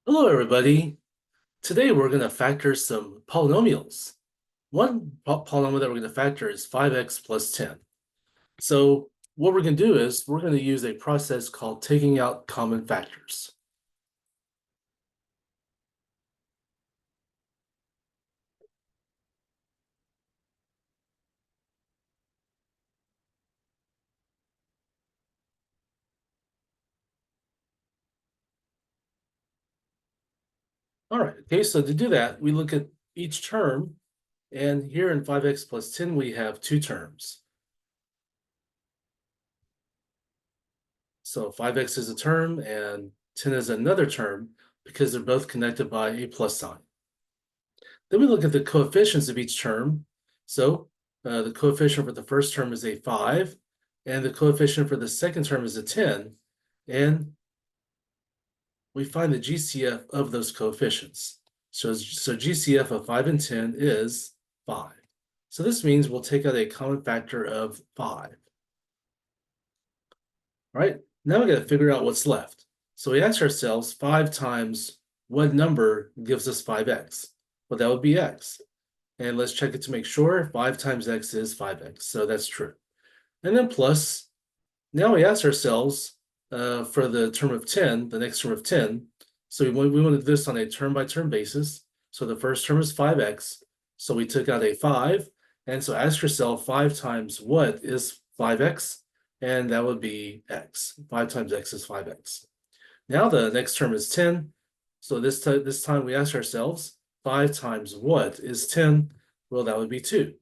Hello, everybody. Today we're going to factor some polynomials. One polynomial that we're going to factor is 5x plus 10. So what we're going to do is we're going to use a process called taking out common factors. All right, okay, so to do that, we look at each term, and here in 5x plus 10, we have two terms. So 5x is a term and 10 is another term because they're both connected by a plus sign. Then we look at the coefficients of each term. So the coefficient for the first term is a 5, and the coefficient for the second term is a 10. And we find the GCF of those coefficients. So GCF of 5 and 10 is 5. So this means we'll take out a common factor of 5. All right, now we got to figure out what's left. So we ask ourselves 5 times what number gives us 5x? Well, that would be x. And let's check it to make sure. 5 times x is 5x, so that's true. And then plus, now we ask ourselves for the term of 10, the next term of 10. So we want to do this on a term-by-term basis. So the first term is 5x. So we took out a 5. And so ask yourself 5 times what is 5x? And that would be x. 5 times x is 5x. Now the next term is 10. So this time we ask ourselves 5 times what is 10? Well, that would be 2.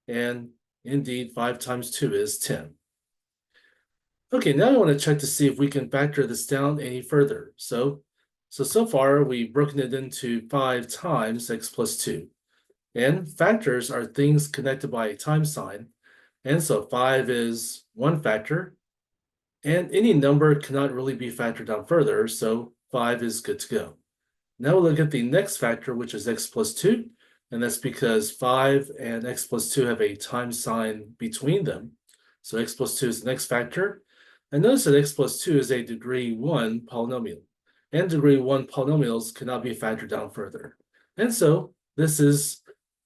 And indeed, 5 times 2 is 10. Okay, now I want to check to see if we can factor this down any further. So far we've broken it into 5 times x plus 2. And factors are things connected by a times sign. And so 5 is one factor. And any number cannot really be factored down further, so 5 is good to go. Now we'll look at the next factor, which is x plus 2, and that's because 5 and x plus 2 have a times sign between them. So x plus 2 is the next factor. And notice that x plus 2 is a degree 1 polynomial, and degree 1 polynomials cannot be factored down further. And so this is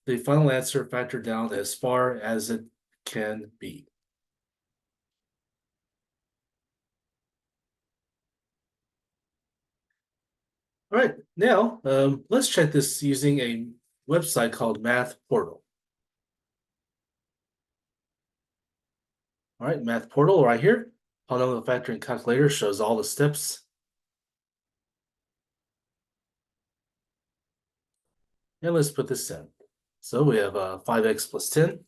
the final answer factored down as far as it can be. All right, now let's check this using a website called Math Portal. All right, Math Portal right here. Polynomial factoring calculator shows all the steps. And let's put this in. So we have 5x plus 10.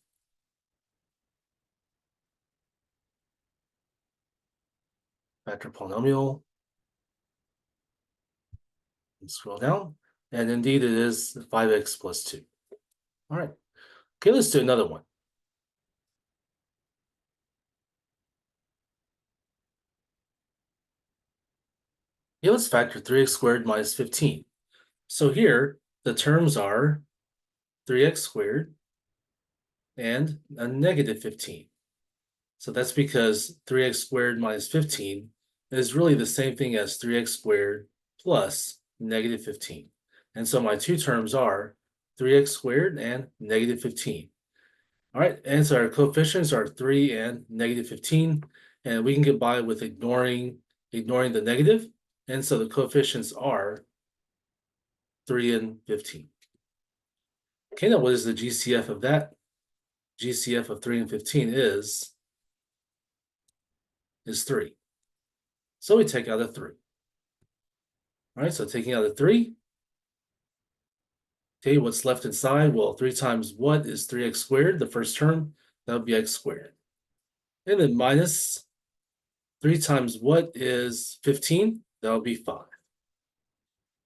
Factor polynomial. And scroll down. And indeed, it is 5x plus 2. All right. Okay, let's do another one. Yeah, let's factor 3x squared minus 15. So here, the terms are 3x squared and a negative 15. So that's because 3x squared minus 15 is really the same thing as 3x squared plus negative 15. And so my two terms are 3x squared and negative 15. All right, and so our coefficients are 3 and negative 15, and we can get by with ignoring the negative. And so the coefficients are 3 and 15. Okay, now what is the GCF of that? GCF of 3 and 15 is 3. So we take out a 3. All right, so taking out a 3. Okay, what's left inside? Well, 3 times what is 3x squared? The first term, that would be x squared. And then minus 3 times what is 15? That would be 5.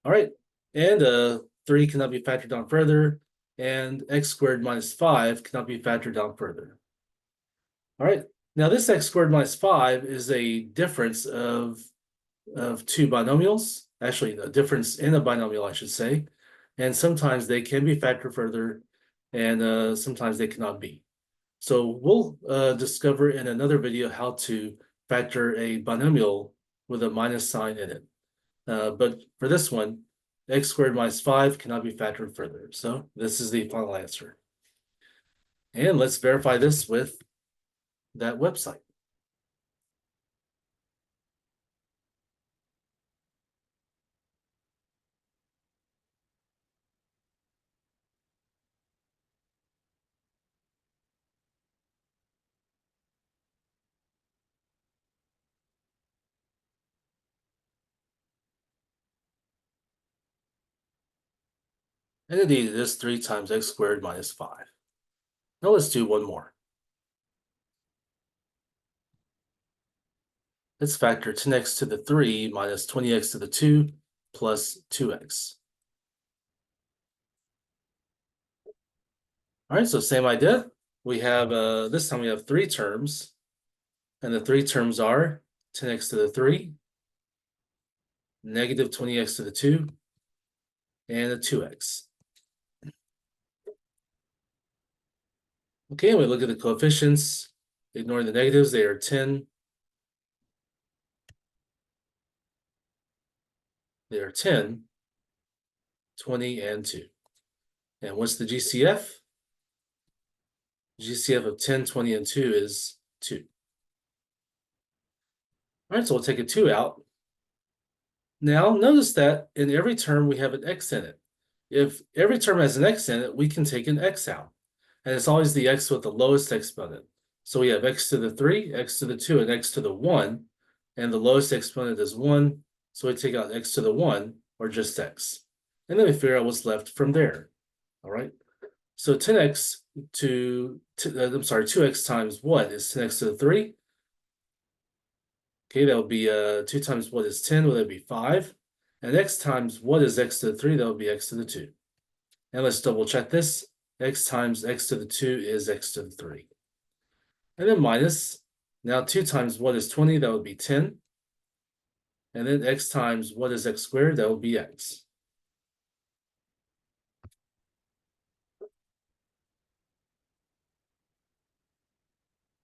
All right, and 3 cannot be factored down further, and x squared minus 5 cannot be factored down further. All right, now this x squared minus 5 is a difference of two binomials, actually a difference in a binomial, I should say, and sometimes they can be factored further, and sometimes they cannot be. So we'll discover in another video how to factor a binomial with a minus sign in it. But for this one, x squared minus 5 cannot be factored further. So this is the final answer. And let's verify this with that website. And indeed, it is 3 times x squared minus 5. Now let's do one more. Let's factor 10x to the 3 minus 20x to the 2 plus 2x. All right, so same idea. We have, this time we have 3 terms. And the 3 terms are 10x to the 3, negative 20x to the 2, and a 2x. Okay, we look at the coefficients. Ignoring the negatives, they are 10. They are 10, 20, and 2. And what's the GCF? GCF of 10, 20, and 2 is 2. All right, so we'll take a 2 out. Now, notice that in every term we have an x in it. If every term has an x in it, we can take an x out. And it's always the x with the lowest exponent. So we have x to the 3, x to the 2, and x to the 1. And the lowest exponent is 1. So we take out x to the 1, or just x. And then we figure out what's left from there. All right. So 10x to, 2x times what is 10x to the 3? Okay, that would be 2 times what is 10, well, that would be 5. And x times what is x to the 3, that would be x to the 2. And let's double check this. X times x to the 2 is x to the 3. And then minus, now 2 times what is 20, that would be 10. And then x times what is x squared, that would be x.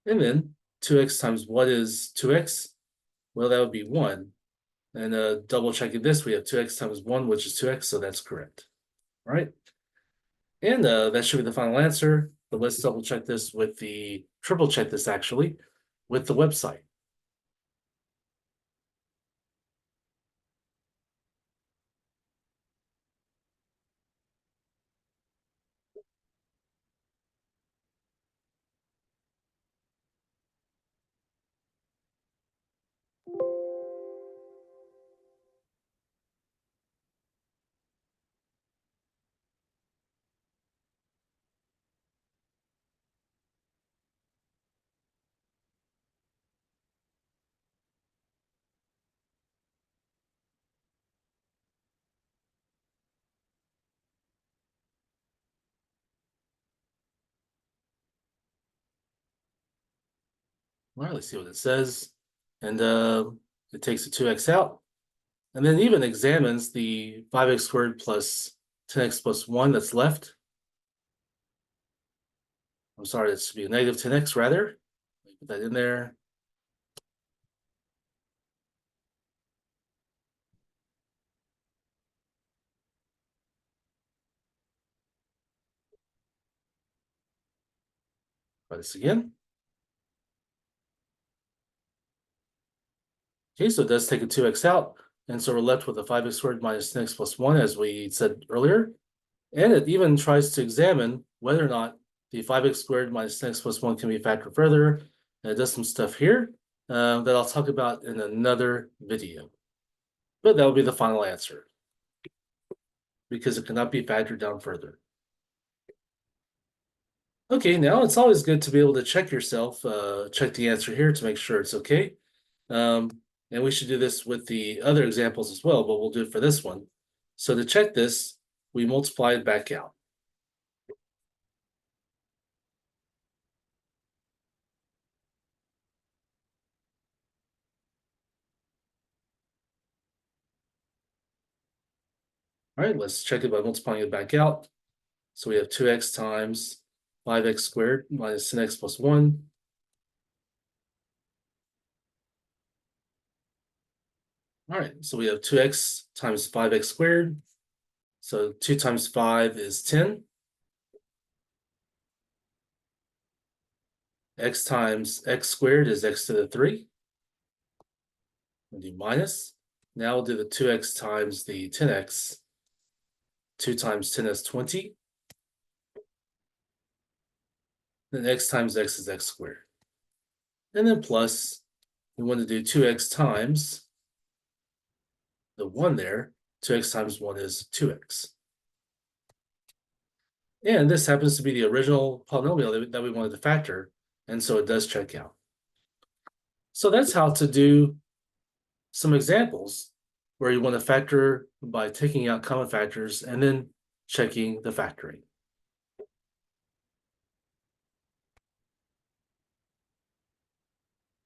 And then 2x times what is 2x? Well, that would be 1. And double checking this, we have 2x times 1, which is 2x, so that's correct. All right. And that should be the final answer. But let's double check this with the, triple check this actually, with the website. All right, let's see what it says. And it takes the 2x out. And then even examines the 5x squared plus 10x plus 1 that's left. I'm sorry, this should be a negative 10x rather. Put that in there. Try this again. Okay, so it does take a 2x out. And so we're left with a 5x squared minus 10x plus 1, as we said earlier. And it even tries to examine whether or not the 5x squared minus 10x plus 1 can be factored further. And it does some stuff here that I'll talk about in another video. But that will be the final answer, because it cannot be factored down further. Okay, now it's always good to be able to check yourself, check the answer here to make sure it's okay. And we should do this with the other examples as well, but we'll do it for this one. So to check this, we multiply it back out. All right, let's check it by multiplying it back out. So we have 2x times 5x squared minus 10x plus 1. All right, so we have 2x times 5x squared. So 2 times 5 is 10. X times x squared is x to the 3. We'll do minus. Now we'll do the 2x times the 10x. 2 times 10 is 20. Then x times x is x squared. And then plus, we want to do 2x times the 1 there. 2x times 1 is 2x. And this happens to be the original polynomial that we wanted to factor, and so it does check out. So that's how to do some examples where you want to factor by taking out common factors and then checking the factoring.